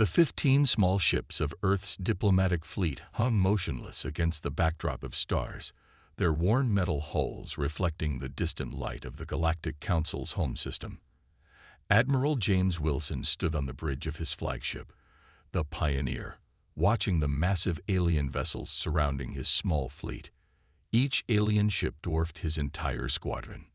The 15 small ships of Earth's diplomatic fleet hung motionless against the backdrop of stars, their worn metal hulls reflecting the distant light of the Galactic Council's home system. Admiral James Wilson stood on the bridge of his flagship, the Pioneer, watching the massive alien vessels surrounding his small fleet. Each alien ship dwarfed his entire squadron.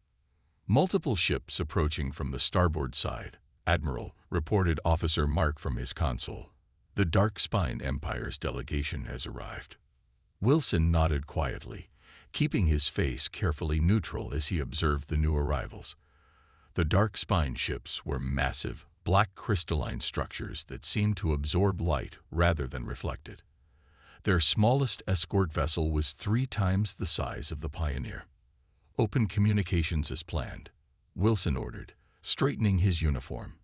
Multiple ships approaching from the starboard side. Admiral, reported Officer Mark from his console. The Dark Spine Empire's delegation has arrived. Wilson nodded quietly, keeping his face carefully neutral as he observed the new arrivals. The Dark Spine ships were massive, black crystalline structures that seemed to absorb light rather than reflect it. Their smallest escort vessel was 3 times the size of the Pioneer. "Open communications as planned," Wilson ordered, straightening his uniform.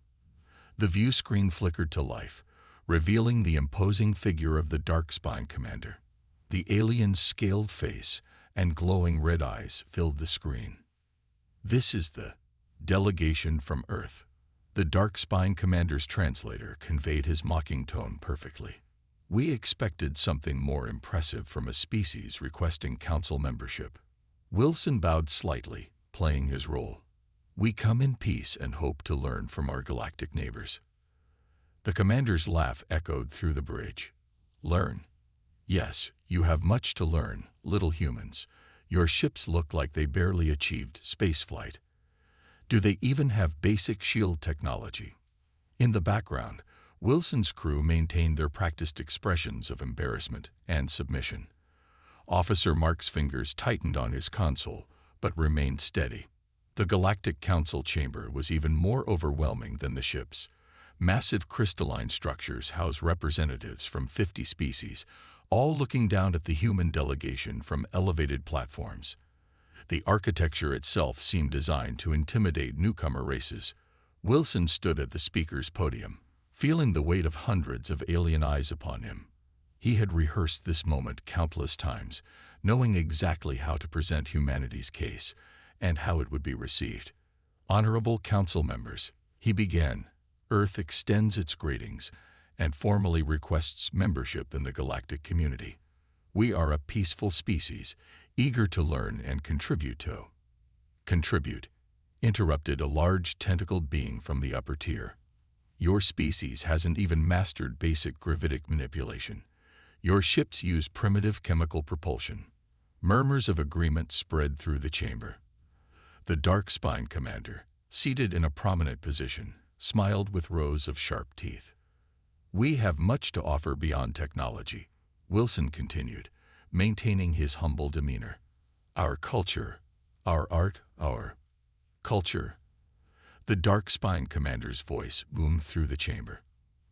The view screen flickered to life, revealing the imposing figure of the Dark Spine commander. The alien's scaled face and glowing red eyes filled the screen. "This is the delegation from Earth." The Dark Spine commander's translator conveyed his mocking tone perfectly. "We expected something more impressive from a species requesting council membership." Wilson bowed slightly, playing his role. "We come in peace and hope to learn from our galactic neighbors." The commander's laugh echoed through the bridge. "Learn? Yes, you have much to learn, little humans. Your ships look like they barely achieved spaceflight. Do they even have basic shield technology?" In the background, Wilson's crew maintained their practiced expressions of embarrassment and submission. Officer Mark's fingers tightened on his console, but remained steady. The Galactic Council chamber was even more overwhelming than the ships. Massive crystalline structures house representatives from 50 species, all looking down at the human delegation from elevated platforms. The architecture itself seemed designed to intimidate newcomer races. Wilson stood at the speaker's podium, feeling the weight of hundreds of alien eyes upon him. He had rehearsed this moment countless times, knowing exactly how to present humanity's case and how it would be received. "Honorable Council members," he began, "Earth extends its greetings and formally requests membership in the galactic community. We are a peaceful species, eager to learn and contribute to." "Contribute," interrupted a large tentacled being from the upper tier. "Your species hasn't even mastered basic gravitic manipulation. Your ships use primitive chemical propulsion." Murmurs of agreement spread through the chamber. The Dark Spine commander, seated in a prominent position, smiled with rows of sharp teeth. "We have much to offer beyond technology," Wilson continued, maintaining his humble demeanor. "Our culture, our art, our culture." The Dark Spine commander's voice boomed through the chamber.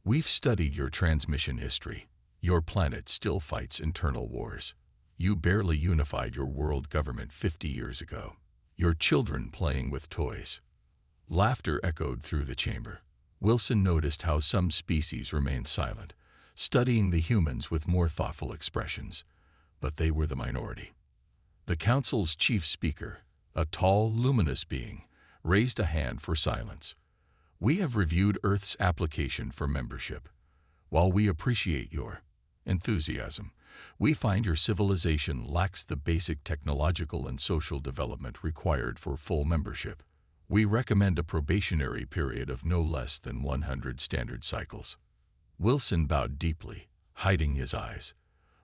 "We've studied your transmission history. Your planet still fights internal wars. You barely unified your world government 50 years ago. Your children playing with toys." Laughter echoed through the chamber. Wilson noticed how some species remained silent, studying the humans with more thoughtful expressions. But they were the minority. The council's chief speaker, a tall, luminous being, raised a hand for silence. "We have reviewed Earth's application for membership. While we appreciate your enthusiasm, we find your civilization lacks the basic technological and social development required for full membership. We recommend a probationary period of no less than 100 standard cycles." Wilson bowed deeply, hiding his eyes.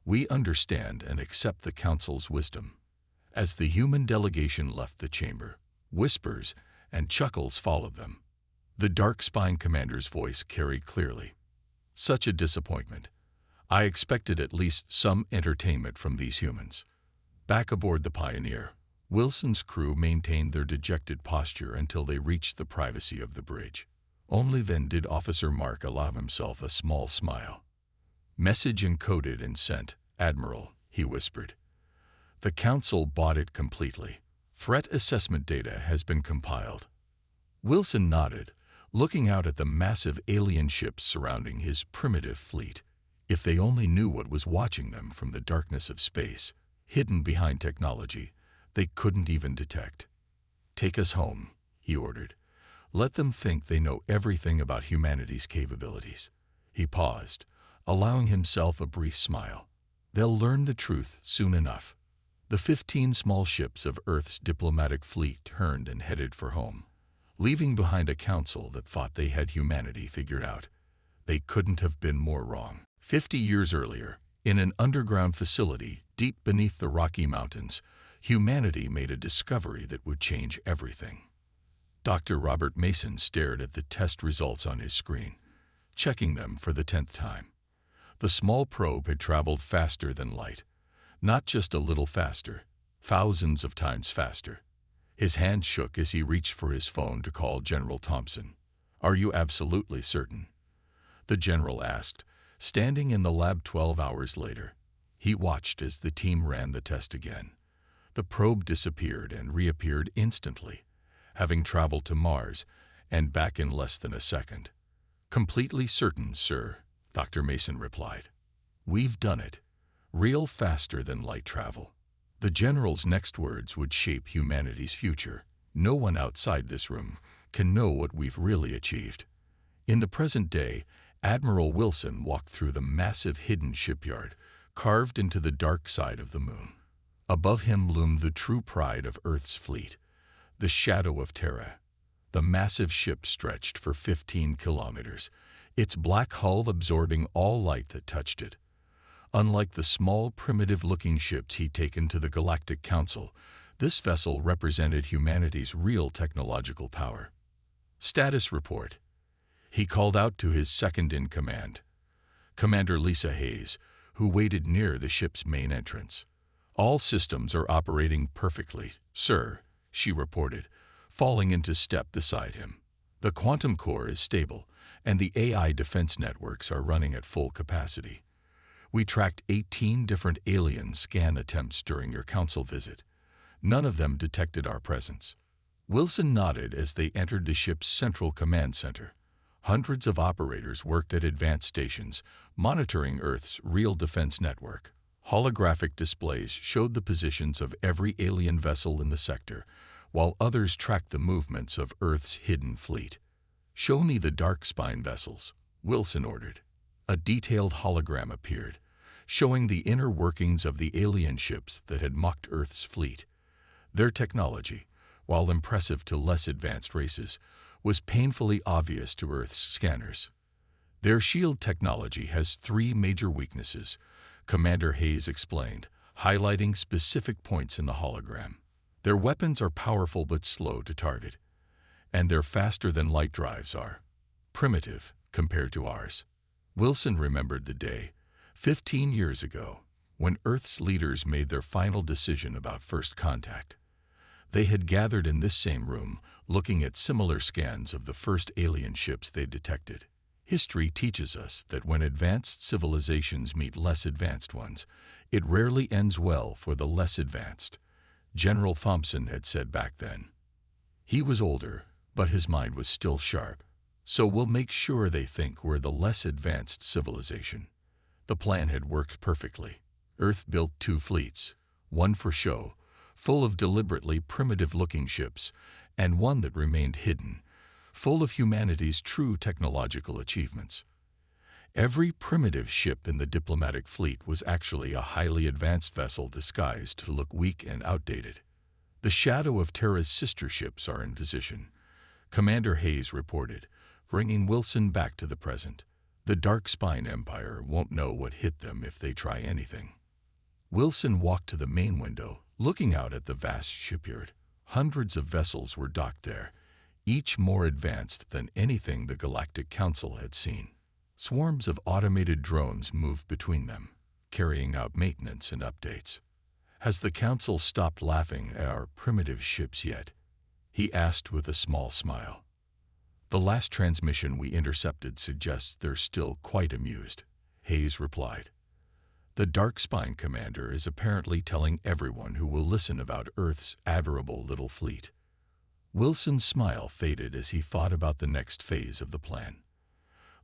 "We understand and accept the Council's wisdom." As the human delegation left the chamber, whispers and chuckles followed them. The Dark Spine commander's voice carried clearly. "Such a disappointment. I expected at least some entertainment from these humans." Back aboard the Pioneer, Wilson's crew maintained their dejected posture until they reached the privacy of the bridge. Only then did Officer Mark allow himself a small smile. "Message encoded and sent, Admiral," he whispered. "The Council bought it completely. Threat assessment data has been compiled." Wilson nodded, looking out at the massive alien ships surrounding his primitive fleet. If they only knew what was watching them from the darkness of space, hidden behind technology they couldn't even detect. "Take us home," he ordered. "Let them think they know everything about humanity's capabilities." He paused, allowing himself a brief smile. They'll learn the truth soon enough. The 15 small ships of Earth's diplomatic fleet turned and headed for home, leaving behind a council that thought they had humanity figured out. They couldn't have been more wrong. 50 years earlier, in an underground facility deep beneath the Rocky Mountains, humanity made a discovery that would change everything. Dr. Robert Mason stared at the test results on his screen, checking them for the 10th time. The small probe had traveled faster than light. Not just a little faster, thousands of times faster. His hand shook as he reached for his phone to call General Thompson. "Are you absolutely certain?" the general asked, standing in the lab 12 hours later. He watched as the team ran the test again. The probe disappeared and reappeared instantly, having traveled to Mars and back in less than a second. "Completely certain, sir," Dr. Mason replied. "We've done it. Real faster than light travel." The general's next words would shape humanity's future. "No one outside this room can know what we've really achieved." In the present day, Admiral Wilson walked through the massive hidden shipyard, carved into the dark side of the moon. Above him loomed the true pride of Earth's fleet, the Shadow of Terra. The massive ship stretched for 15 kilometers, its black hull absorbing all light that touched it. Unlike the small, primitive-looking ships he'd taken to the Galactic Council, this vessel represented humanity's real technological power. "Status report." He called out to his second-in-command, Commander Lisa Hayes, who waited near the ship's main entrance. "All systems are operating perfectly, sir," she reported, falling into step beside him. "The quantum core is stable, and the AI defense networks are running at full capacity. We tracked 18 different alien scan attempts during your council visit. None of them detected our presence." Wilson nodded as they entered the ship's central command center. Hundreds of operators worked at advanced stations, monitoring Earth's real defense network. Holographic displays showed the positions of every alien vessel in the sector, while others tracked the movements of Earth's hidden fleet. "Show me the dark spine vessels," Wilson ordered. A detailed hologram appeared, showing the inner workings of the alien ships that had mocked Earth's fleet. Their technology, while impressive to less advanced races, was painfully obvious to Earth's scanners. "Their shield technology has 3 major weaknesses," Commander Hayes explained, highlighting specific points in the hologram. "Their weapons are powerful but slow to target, and their faster-than-light drives are primitive compared to ours." Wilson remembered the day, 15 years ago, when Earth's leaders made their final decision about first contact. They had gathered in this same room, looking at similar scans of the first alien ships they detected. History teaches us that when advanced civilizations meet less advanced ones, it rarely ends well for the less advanced, General Thompson had said back then. He was older, but his mind was still sharp. "So we'll make sure they think we're the less advanced civilization." The plan had worked perfectly. Earth built 2 fleets, one for show, full of deliberately primitive-looking ships, and one that remained hidden, full of humanity's true technological achievements. Every primitive ship in the diplomatic fleet was actually a highly advanced vessel disguised to look weak and outdated. "The Shadow of Terra's sister ships are in position," Commander Hayes reported, bringing Wilson back to the present. "The Dark Spine Empire won't know what hit them if they try anything." Wilson walked to the main window, looking out at the vast shipyard. Hundreds of vessels were docked there, each more advanced than anything the Galactic Council had seen. Swarms of automated drones moved between them, carrying out maintenance and updates. "Has the Council stopped laughing at our primitive ships yet?" he asked with a small smile. "The last transmission we intercepted suggests they're still quite amused," Hayes replied. "The Dark Spine commander is apparently telling everyone who will listen about Earth's admirable little fleet." Wilson's smile faded as he thought about the next phase of the plan.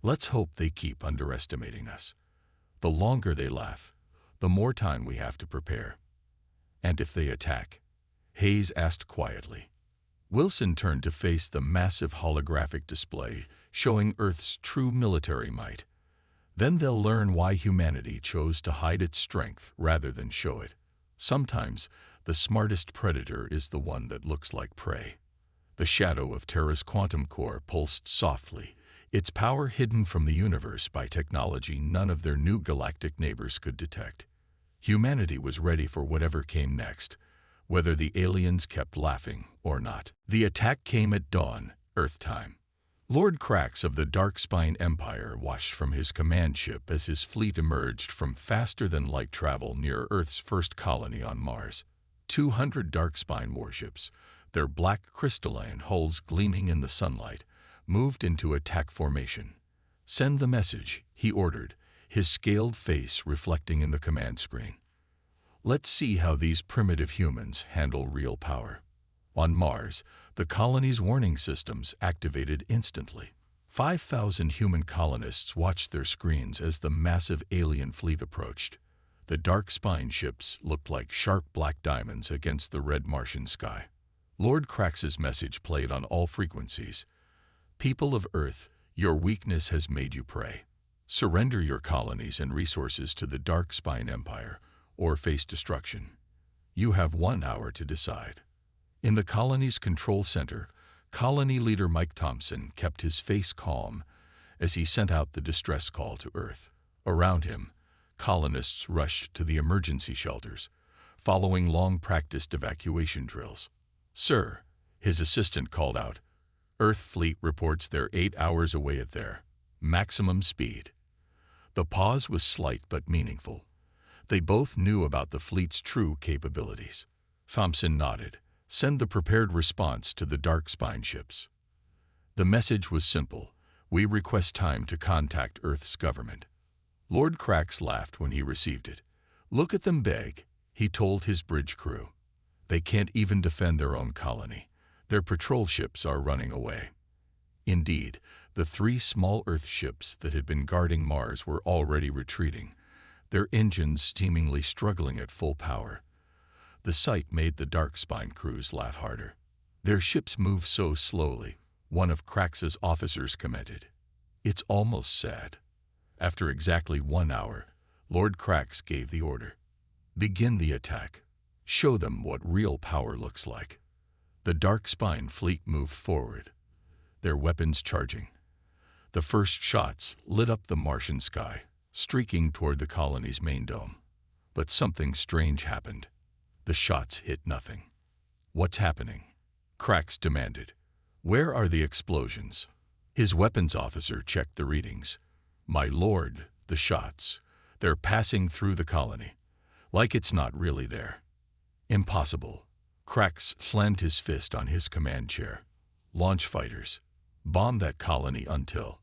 "Let's hope they keep underestimating us. The longer they laugh, the more time we have to prepare." "And if they attack?" Hayes asked quietly. Wilson turned to face the massive holographic display showing Earth's true military might. Then they'll learn why humanity chose to hide its strength rather than show it. Sometimes, the smartest predator is the one that looks like prey. The shadow of Terra's quantum core pulsed softly, its power hidden from the universe by technology none of their new galactic neighbors could detect. Humanity was ready for whatever came next, whether the aliens kept laughing or not. The attack came at dawn, Earth time. Lord Krax of the Darkspine Empire watched from his command ship as his fleet emerged from faster-than-light travel near Earth's first colony on Mars. 200 Darkspine warships, their black crystalline hulls gleaming in the sunlight, moved into attack formation. "Send the message," he ordered, his scaled face reflecting in the command screen. "Let's see how these primitive humans handle real power." On Mars, the colony's warning systems activated instantly. 5,000 human colonists watched their screens as the massive alien fleet approached. The Darkspine ships looked like sharp black diamonds against the red Martian sky. Lord Krax's message played on all frequencies. "People of Earth, your weakness has made you prey. Surrender your colonies and resources to the Darkspine Empire, or face destruction. You have 1 hour to decide." In the colony's control center, colony leader Mike Thompson kept his face calm as he sent out the distress call to Earth. Around him, colonists rushed to the emergency shelters, following long-practiced evacuation drills. "Sir," his assistant called out, "Earth fleet reports they're 8 hours away at their maximum speed." The pause was slight but meaningful. They both knew about the fleet's true capabilities. Thompson nodded. "Send the prepared response to the Darkspine ships." The message was simple. "We request time to contact Earth's government." Lord Krax laughed when he received it. "Look at them beg," he told his bridge crew. "They can't even defend their own colony. Their patrol ships are running away." Indeed, the 3 small Earth ships that had been guarding Mars were already retreating, their engines seemingly struggling at full power. The sight made the Darkspine crews laugh harder. "Their ships move so slowly," one of Krax's officers commented. "It's almost sad." After exactly 1 hour, Lord Krax gave the order. "Begin the attack. Show them what real power looks like." The Darkspine fleet moved forward, their weapons charging. The first shots lit up the Martian sky, streaking toward the colony's main dome. But something strange happened. The shots hit nothing. "What's happening?" Krax demanded. "Where are the explosions?" His weapons officer checked the readings. "My lord, the shots. They're passing through the colony. Like it's not really there." "Impossible." Krax slammed his fist on his command chair. "Launch fighters. Bomb that colony until..."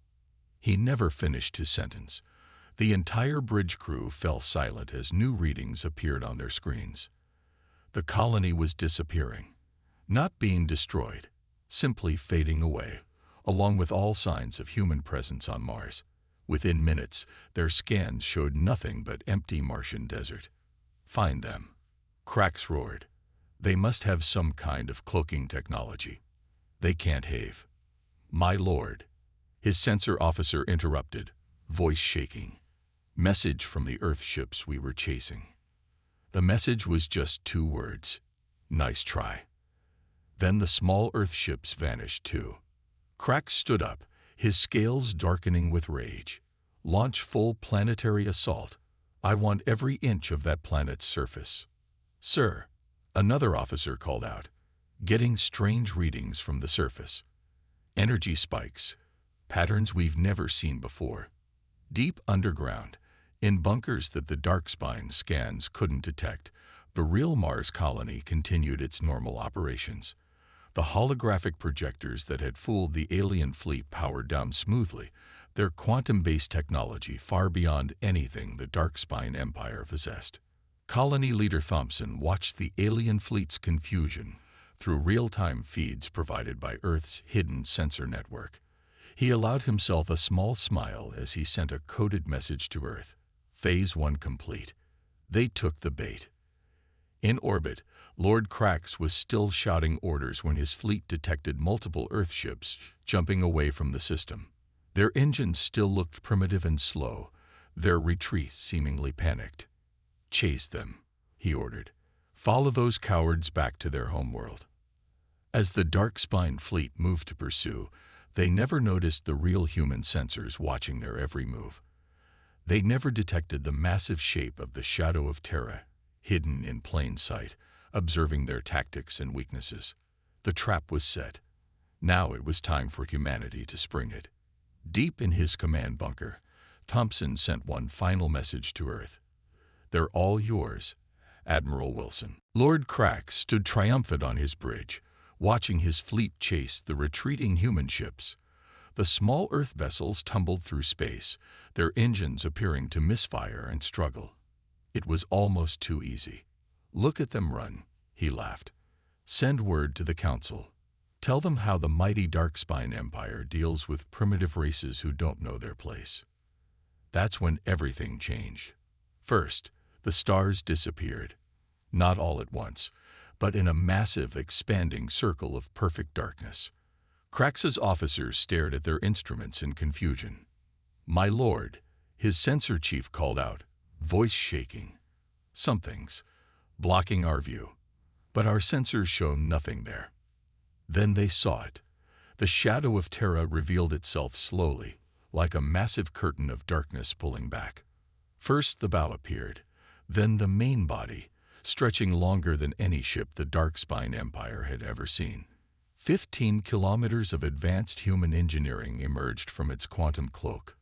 He never finished his sentence. The entire bridge crew fell silent as new readings appeared on their screens. The colony was disappearing. Not being destroyed, simply fading away, along with all signs of human presence on Mars. Within minutes, their scans showed nothing but empty Martian desert. "Find them," Krax roared. "They must have some kind of cloaking technology. They can't have." "My lord," his sensor officer interrupted, voice shaking. "Message from the Earth ships we were chasing." The message was just 2 words. "Nice try." Then the small Earth ships vanished too. Krax stood up, his scales darkening with rage. "Launch full planetary assault. I want every inch of that planet's surface." "Sir," another officer called out, getting strange readings from the surface. Energy spikes, patterns we've never seen before. Deep underground, in bunkers that the Darkspine scans couldn't detect, the real Mars colony continued its normal operations. The holographic projectors that had fooled the alien fleet powered down smoothly, their quantum-based technology far beyond anything the Darkspine Empire possessed. Colony leader Thompson watched the alien fleet's confusion through real-time feeds provided by Earth's hidden sensor network. He allowed himself a small smile as he sent a coded message to Earth. Phase 1 complete. They took the bait. In orbit, Lord Krax was still shouting orders when his fleet detected multiple Earth ships jumping away from the system. Their engines still looked primitive and slow, their retreat seemingly panicked. "Chase them," he ordered. "Follow those cowards back to their homeworld." As the Dark-Spine fleet moved to pursue, they never noticed the real human sensors watching their every move. They never detected the massive shape of the Shadow of Terra, hidden in plain sight, observing their tactics and weaknesses. The trap was set. Now it was time for humanity to spring it. Deep in his command bunker, Thompson sent one final message to Earth. "They're all yours, Admiral Wilson." Lord Crax stood triumphant on his bridge, watching his fleet chase the retreating human ships. The small Earth vessels tumbled through space, their engines appearing to misfire and struggle. It was almost too easy. "Look at them run," he laughed. "Send word to the Council. Tell them how the mighty Darkspine Empire deals with primitive races who don't know their place." That's when everything changed. First, the stars disappeared. Not all at once, but in a massive, expanding circle of perfect darkness. Crax's officers stared at their instruments in confusion. "My lord," his sensor chief called out, voice shaking. "Something's blocking our view." But our sensors show nothing there. Then they saw it. The Shadow of Terra revealed itself slowly, like a massive curtain of darkness pulling back. First the bow appeared, then the main body, stretching longer than any ship the Darkspine Empire had ever seen. 15 kilometers of advanced human engineering emerged from its quantum cloak.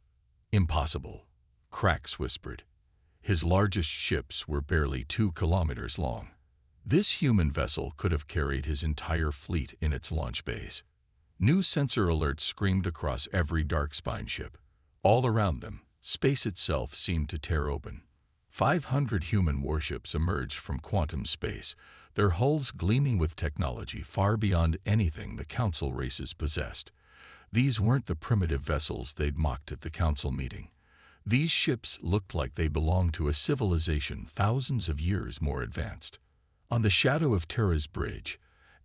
"Impossible," Crax whispered. His largest ships were barely 2 kilometers long. This human vessel could have carried his entire fleet in its launch bays. New sensor alerts screamed across every Darkspine ship. All around them, space itself seemed to tear open. 500 human warships emerged from quantum space, their hulls gleaming with technology far beyond anything the Council races possessed. These weren't the primitive vessels they'd mocked at the Council meeting. These ships looked like they belonged to a civilization thousands of years more advanced. On the Shadow of Terra's bridge,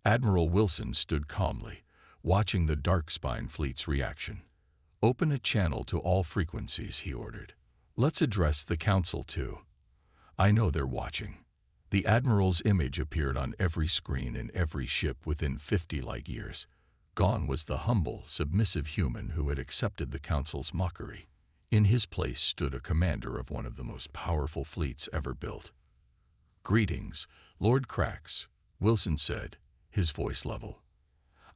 Admiral Wilson stood calmly, watching the Darkspine fleet's reaction. "Open a channel to all frequencies," he ordered. "Let's address the Council too. I know they're watching." The Admiral's image appeared on every screen in every ship within 50 light years. Gone was the humble, submissive human who had accepted the Council's mockery. In his place stood a commander of one of the most powerful fleets ever built. "Greetings, Lord Crax," Wilson said, his voice level.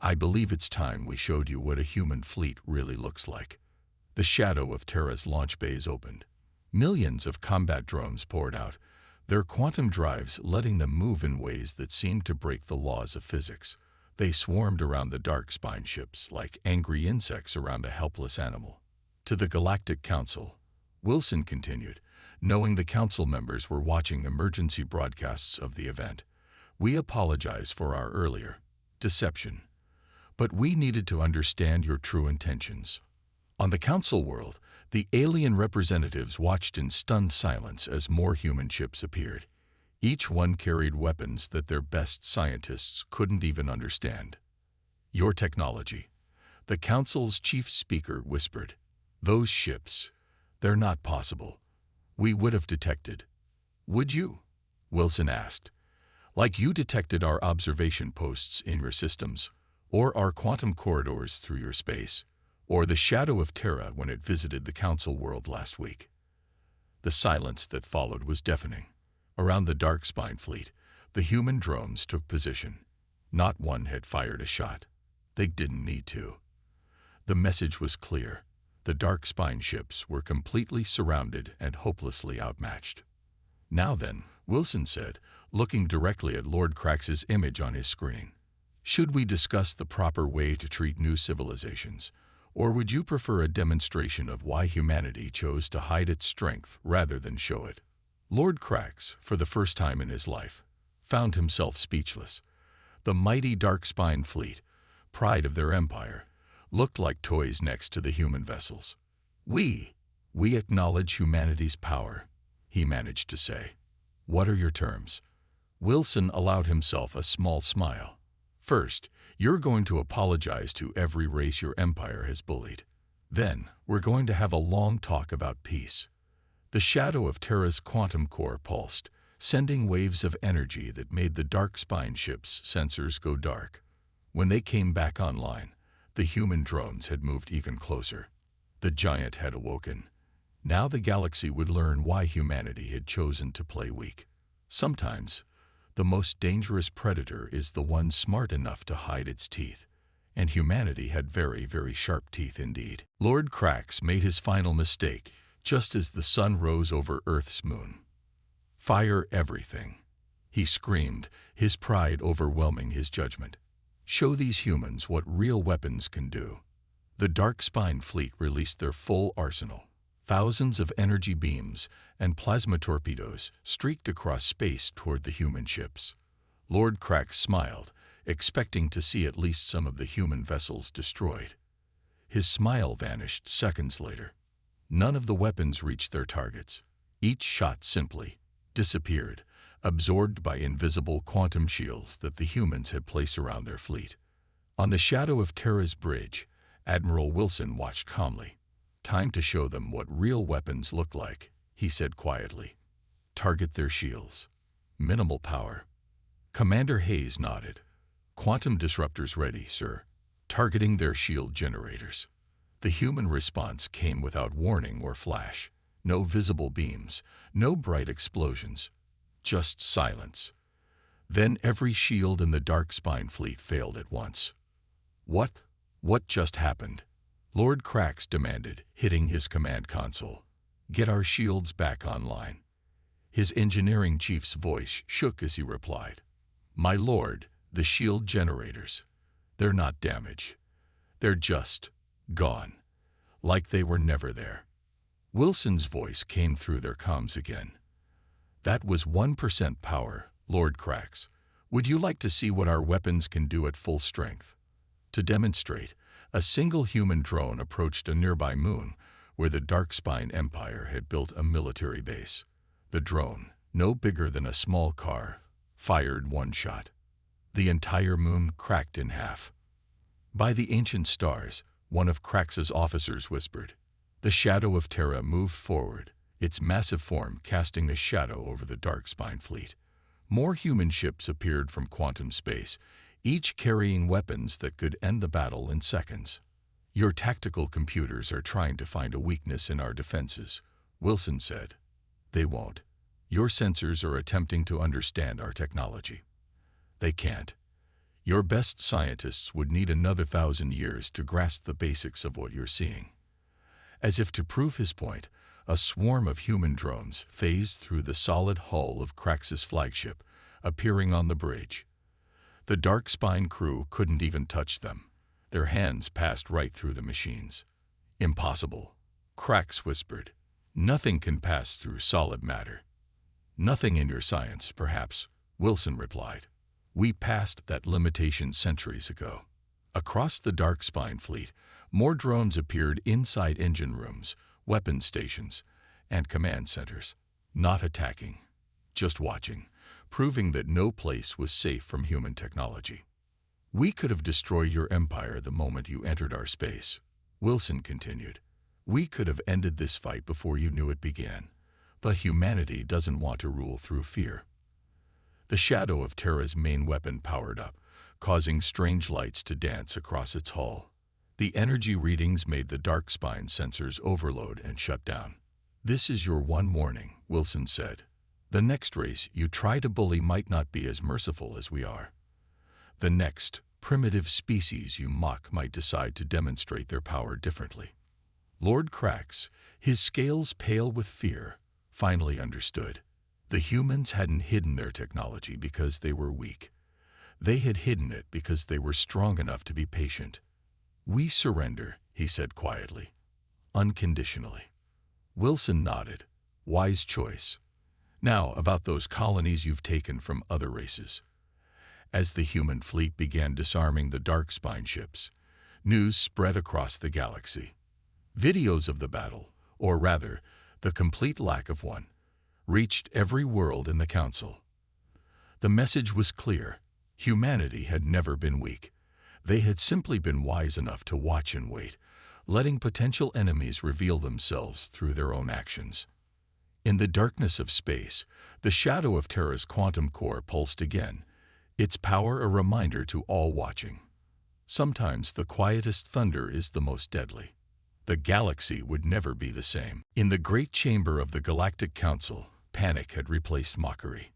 "I believe it's time we showed you what a human fleet really looks like." The Shadow of Terra's launch bays opened. Millions of combat drones poured out, their quantum drives letting them move in ways that seemed to break the laws of physics. They swarmed around the Darkspine ships like angry insects around a helpless animal. "To the Galactic Council," Wilson continued, knowing the Council members were watching emergency broadcasts of the event. "We apologize for our earlier deception, but we needed to understand your true intentions." On the Council world, the alien representatives watched in stunned silence as more human ships appeared. Each one carried weapons that their best scientists couldn't even understand. "Your technology," the Council's chief speaker whispered. "Those ships, they're not possible. We would have detected." "Would you?" Wilson asked. "Like you detected our observation posts in your systems, or our quantum corridors through your space, or the Shadow of Terra when it visited the Council world last week." The silence that followed was deafening. Around the Darkspine fleet, the human drones took position. Not one had fired a shot. They didn't need to. The message was clear. The Darkspine ships were completely surrounded and hopelessly outmatched. "Now then," Wilson said, looking directly at Lord Crax's image on his screen. "Should we discuss the proper way to treat new civilizations, or would you prefer a demonstration of why humanity chose to hide its strength rather than show it?" Lord Crax, for the first time in his life, found himself speechless. The mighty Darkspine fleet, pride of their empire, looked like toys next to the human vessels. We acknowledge humanity's power," he managed to say. "What are your terms?" Wilson allowed himself a small smile. "First, you're going to apologize to every race your empire has bullied. Then, we're going to have a long talk about peace. The shadow of Terra's quantum core pulsed, sending waves of energy that made the dark spine ship's sensors go dark. When they came back online, the human drones had moved even closer. The giant had awoken. Now the galaxy would learn why humanity had chosen to play weak. Sometimes, the most dangerous predator is the one smart enough to hide its teeth. And humanity had very, very sharp teeth indeed. Lord Krax made his final mistake just as the sun rose over Earth's moon. "Fire everything," he screamed, his pride overwhelming his judgment. "Show these humans what real weapons can do." The Dark Spine fleet released their full arsenal. Thousands of energy beams and plasma torpedoes streaked across space toward the human ships. Lord Krax smiled, expecting to see at least some of the human vessels destroyed. His smile vanished seconds later. None of the weapons reached their targets. Each shot simply disappeared, absorbed by invisible quantum shields that the humans had placed around their fleet. On the shadow of Terra's bridge, Admiral Wilson watched calmly. "Time to show them what real weapons look like," he said quietly. "Target their shields. Minimal power." Commander Hayes nodded. "Quantum disruptors ready, sir." Targeting their shield generators. The human response came without warning or flash. No visible beams, no bright explosions. Just silence. Then every shield in the Dark Spine fleet failed at once. What just happened?" Lord Krax demanded, hitting his command console. "Get our shields back online." His engineering chief's voice shook as he replied. "My lord, the shield generators. They're not damaged. They're just gone. Like they were never there." Wilson's voice came through their comms again. "That was 1% power, Lord Krax. Would you like to see what our weapons can do at full strength?" To demonstrate, a single human drone approached a nearby moon where the Dark Spine Empire had built a military base. The drone, no bigger than a small car, fired one shot. The entire moon cracked in half. "By the ancient stars," one of Krax's officers whispered. The shadow of Terra moved forward, its massive form casting a shadow over the Dark Spine fleet. More human ships appeared from quantum space, each carrying weapons that could end the battle in seconds. "Your tactical computers are trying to find a weakness in our defenses," Wilson said. "They won't. Your sensors are attempting to understand our technology. They can't. Your best scientists would need another 1,000 years to grasp the basics of what you're seeing." As if to prove his point, a swarm of human drones phased through the solid hull of Krax's flagship, appearing on the bridge. The Dark Spine crew couldn't even touch them. Their hands passed right through the machines. "Impossible," Krax whispered. "Nothing can pass through solid matter." "Nothing in your science, perhaps," Wilson replied. "We passed that limitation centuries ago." Across the Dark Spine fleet, more drones appeared inside engine rooms, weapons stations, and command centers. Not attacking, just watching, proving that no place was safe from human technology. "We could have destroyed your empire the moment you entered our space," Wilson continued. "We could have ended this fight before you knew it began. But humanity doesn't want to rule through fear." The shadow of Terra's main weapon powered up, causing strange lights to dance across its hull. The energy readings made the Dark Spine sensors overload and shut down. "This is your one warning," Wilson said. "The next race you try to bully might not be as merciful as we are. The next primitive species you mock might decide to demonstrate their power differently." Lord Krax, his scales pale with fear, finally understood. The humans hadn't hidden their technology because they were weak. They had hidden it because they were strong enough to be patient. "We surrender," he said quietly. "Unconditionally." Wilson nodded. "Wise choice. Now, about those colonies you've taken from other races." As the human fleet began disarming the Dark Spine ships, news spread across the galaxy. Videos of the battle, or rather, the complete lack of one, reached every world in the Council. The message was clear. Humanity had never been weak. They had simply been wise enough to watch and wait, letting potential enemies reveal themselves through their own actions. In the darkness of space, the shadow of Terra's quantum core pulsed again, its power a reminder to all watching. Sometimes the quietest thunder is the most deadly. The galaxy would never be the same. In the great chamber of the Galactic Council, panic had replaced mockery.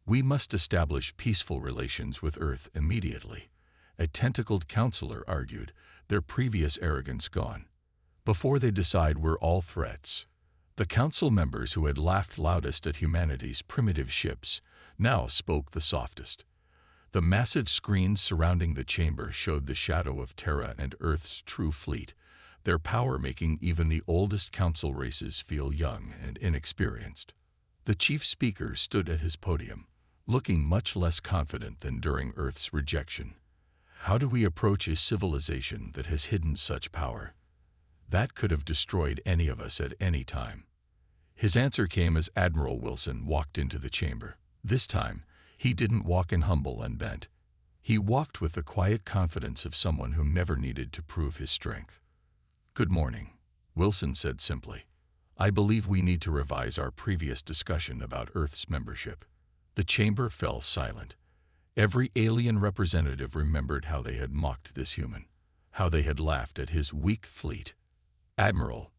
"We must establish peaceful relations with Earth immediately," a tentacled counselor argued, their previous arrogance gone. "Before they decide we're all threats." The council members who had laughed loudest at humanity's primitive ships now spoke the softest. The massive screens surrounding the chamber showed the shadow of Terra and Earth's true fleet, their power making even the oldest council races feel young and inexperienced. The chief speaker stood at his podium, looking much less confident than during Earth's rejection. "How do we approach a civilization that has hidden such power? That could have destroyed any of us at any time." His answer came as Admiral Wilson walked into the chamber. This time, he didn't walk in humble and bent. He walked with the quiet confidence of someone who never needed to prove his strength. "Good morning," Wilson said simply. "I believe we need to revise our previous discussion about Earth's membership." The chamber fell silent. Every alien representative remembered how they had mocked this human, how they had laughed at his weak fleet. "Admiral,"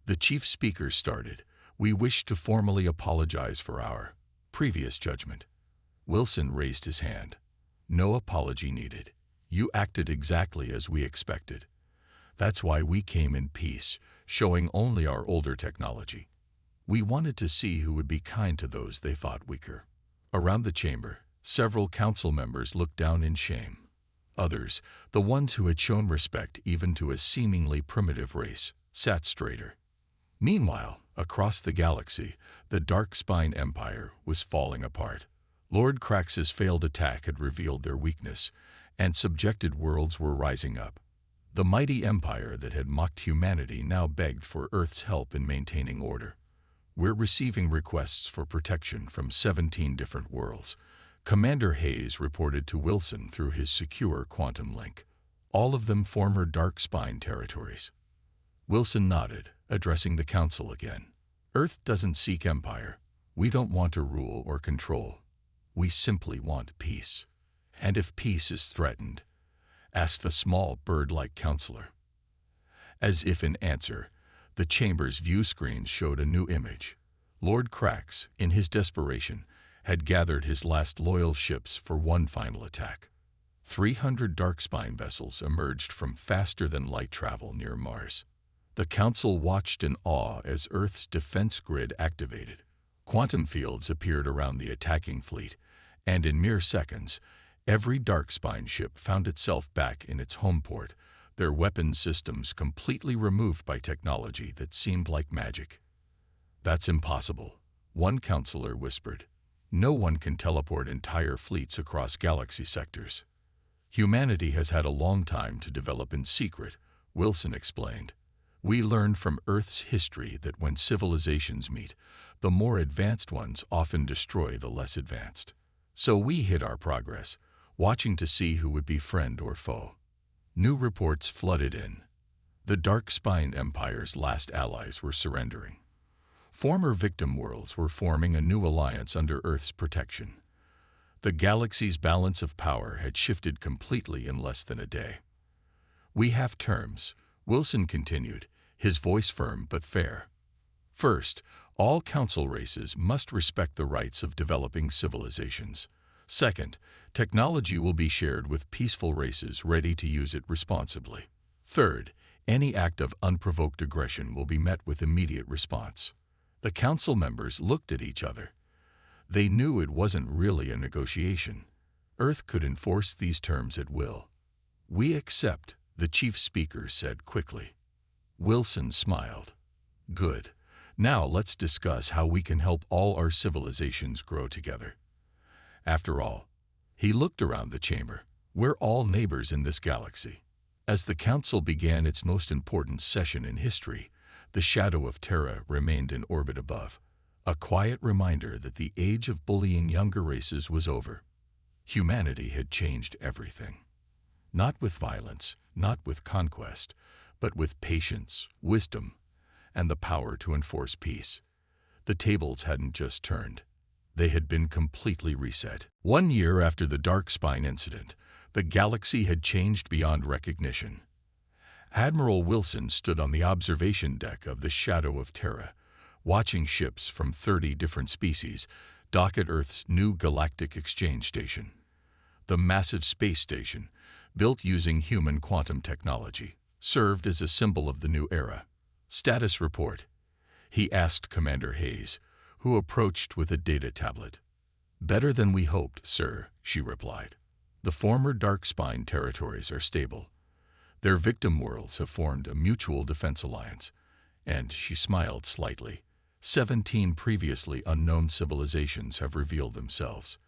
the chief speaker started, "we wish to formally apologize for our previous judgment." Wilson raised his hand. "No apology needed. You acted exactly as we expected. That's why we came in peace, showing only our older technology. We wanted to see who would be kind to those they thought weaker." Around the chamber, several council members looked down in shame. Others, the ones who had shown respect even to a seemingly primitive race, sat straighter. Meanwhile, across the galaxy, the Dark Spine Empire was falling apart. Lord Krax's failed attack had revealed their weakness, and subjected worlds were rising up. The mighty empire that had mocked humanity now begged for Earth's help in maintaining order. "We're receiving requests for protection from 17 different worlds," Commander Hayes reported to Wilson through his secure quantum link. "All of them former Dark Spine territories." Wilson nodded, addressing the council again. "Earth doesn't seek empire. We don't want to rule or control. We simply want peace." "And if peace is threatened?" asked a small bird-like counselor. As if in answer, the chamber's view screens showed a new image. Lord Krax, in his desperation, had gathered his last loyal ships for one final attack. 300 Darkspine vessels emerged from faster-than-light travel near Mars. The Council watched in awe as Earth's defense grid activated. Quantum fields appeared around the attacking fleet, and in mere seconds, every Darkspine ship found itself back in its home port, their weapons systems completely removed by technology that seemed like magic. "That's impossible," one counselor whispered. "No one can teleport entire fleets across galaxy sectors." "Humanity has had a long time to develop in secret," Wilson explained. "We learned from Earth's history that when civilizations meet, the more advanced ones often destroy the less advanced. So we hid our progress, watching to see who would be friend or foe." New reports flooded in. The Dark Spine Empire's last allies were surrendering. Former victim worlds were forming a new alliance under Earth's protection. The galaxy's balance of power had shifted completely in less than a day. "We have terms," Wilson continued, his voice firm but fair. "First, all council races must respect the rights of developing civilizations. Second, technology will be shared with peaceful races ready to use it responsibly. Third, any act of unprovoked aggression will be met with immediate response." The council members looked at each other. They knew it wasn't really a negotiation. Earth could enforce these terms at will. "We accept," the chief speaker said quickly. Wilson smiled. "Good. Now let's discuss how we can help all our civilizations grow together. After all," he looked around the chamber, "we're all neighbors in this galaxy." As the council began its most important session in history, the shadow of Terra remained in orbit above, a quiet reminder that the age of bullying younger races was over. Humanity had changed everything. Not with violence, not with conquest, but with patience, wisdom, and the power to enforce peace. The tables hadn't just turned. They had been completely reset. 1 year after the Dark Spine incident, the galaxy had changed beyond recognition. Admiral Wilson stood on the observation deck of the Shadow of Terra, watching ships from 30 different species dock at Earth's new galactic exchange station. The massive space station, built using human quantum technology, served as a symbol of the new era. "Status report," he asked Commander Hayes, who approached with a data tablet. "Better than we hoped, sir," she replied. "The former Dark Spine territories are stable. Their victim worlds have formed a mutual defense alliance," and she smiled slightly. 17 previously unknown civilizations have revealed themselves.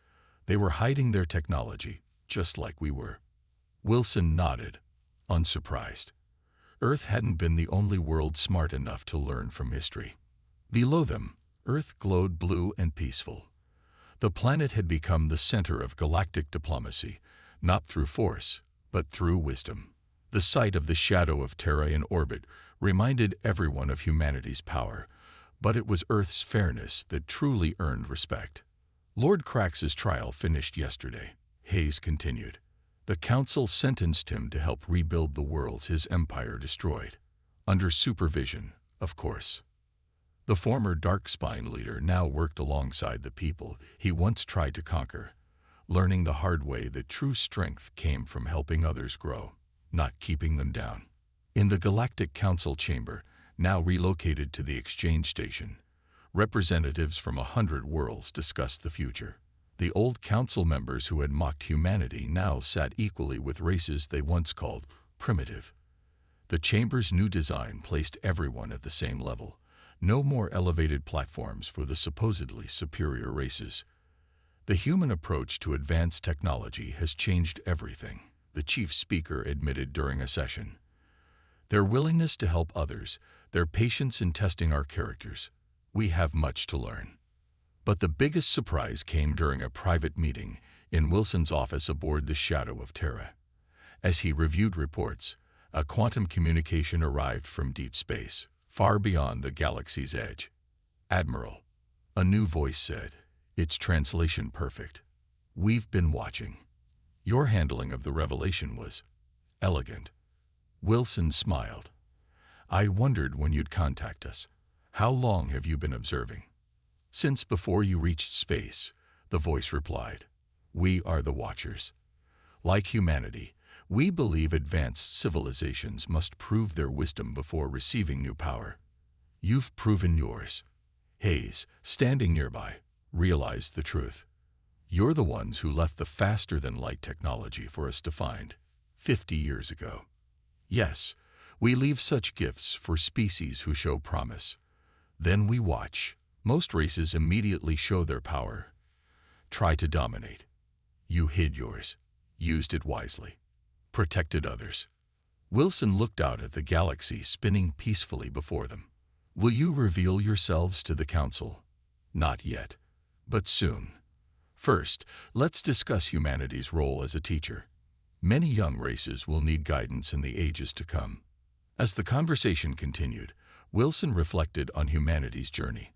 They were hiding their technology, just like we were. Wilson nodded, unsurprised. Earth hadn't been the only world smart enough to learn from history. Below them, Earth glowed blue and peaceful. The planet had become the center of galactic diplomacy, not through force, but through wisdom. The sight of the Shadow of Terra in orbit reminded everyone of humanity's power, but it was Earth's fairness that truly earned respect. "Lord Crax's trial finished yesterday," Hayes continued. "The Council sentenced him to help rebuild the worlds his empire destroyed. Under supervision, of course. The former Dark Spine leader now worked alongside the people he once tried to conquer, learning the hard way that true strength came from helping others grow, not keeping them down." In the Galactic Council chamber, now relocated to the exchange station, representatives from 100 worlds discussed the future. The old council members who had mocked humanity now sat equally with races they once called primitive. The chamber's new design placed everyone at the same level. No more elevated platforms for the supposedly superior races. "The human approach to advanced technology has changed everything," the chief speaker admitted during a session. "Their willingness to help others, their patience in testing our characters. We have much to learn." But the biggest surprise came during a private meeting in Wilson's office aboard the Shadow of Terra. As he reviewed reports, a quantum communication arrived from deep space, far beyond the galaxy's edge. "Admiral," a new voice said, its translation perfect, "we've been watching. Your handling of the revelation was elegant." Wilson smiled. "I wondered when you'd contact us. How long have you been observing?" "Since before you reached space," the voice replied. "We are the Watchers. Like humanity, we believe advanced civilizations must prove their wisdom before receiving new power. You've proven yours." Hayes, standing nearby, realized the truth. "You're the ones who left the faster-than-light technology for us to find 50 years ago. Yes, we leave such gifts for species who show promise. Then we watch. Most races immediately show their power. Try to dominate. You hid yours, used it wisely, protected others." Wilson looked out at the galaxy spinning peacefully before them. "Will you reveal yourselves to the Council?" "Not yet, but soon. First, let's discuss humanity's role as a teacher. Many young races will need guidance in the ages to come." As the conversation continued, Wilson reflected on humanity's journey.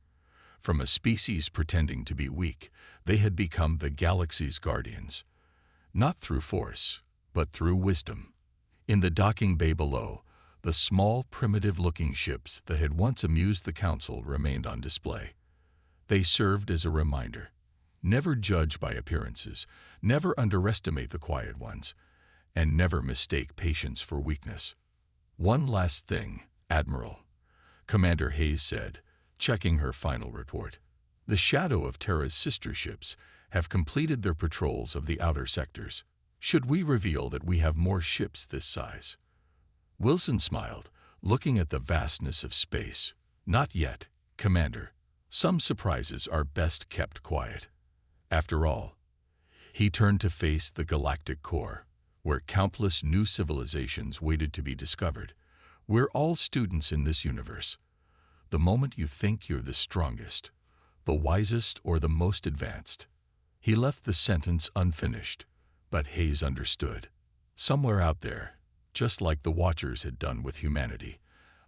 From a species pretending to be weak, they had become the galaxy's guardians. Not through force, but through wisdom. In the docking bay below, the small, primitive-looking ships that had once amused the Council remained on display. They served as a reminder. Never judge by appearances, never underestimate the quiet ones, and never mistake patience for weakness. "One last thing, Admiral," Commander Hayes said, checking her final report. "The Shadow of Terra's sister ships have completed their patrols of the outer sectors. Should we reveal that we have more ships this size?" Wilson smiled, looking at the vastness of space. "Not yet, Commander. Some surprises are best kept quiet." After all, he turned to face the galactic core, where countless new civilizations waited to be discovered. "We're all students in this universe. The moment you think you're the strongest, the wisest, or the most advanced." He left the sentence unfinished, but Hayes understood. Somewhere out there, just like the Watchers had done with humanity,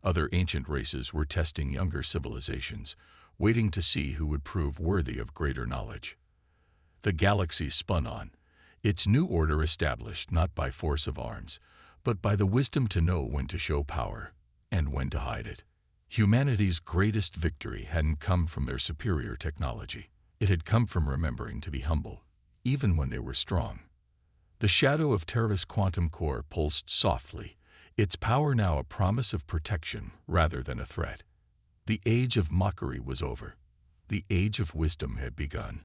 other ancient races were testing younger civilizations, waiting to see who would prove worthy of greater knowledge. The galaxy spun on, its new order established not by force of arms, but by the wisdom to know when to show power and when to hide it. Humanity's greatest victory hadn't come from their superior technology. It had come from remembering to be humble, even when they were strong. The shadow of Terra's quantum core pulsed softly, its power now a promise of protection rather than a threat. The age of mockery was over. The age of wisdom had begun.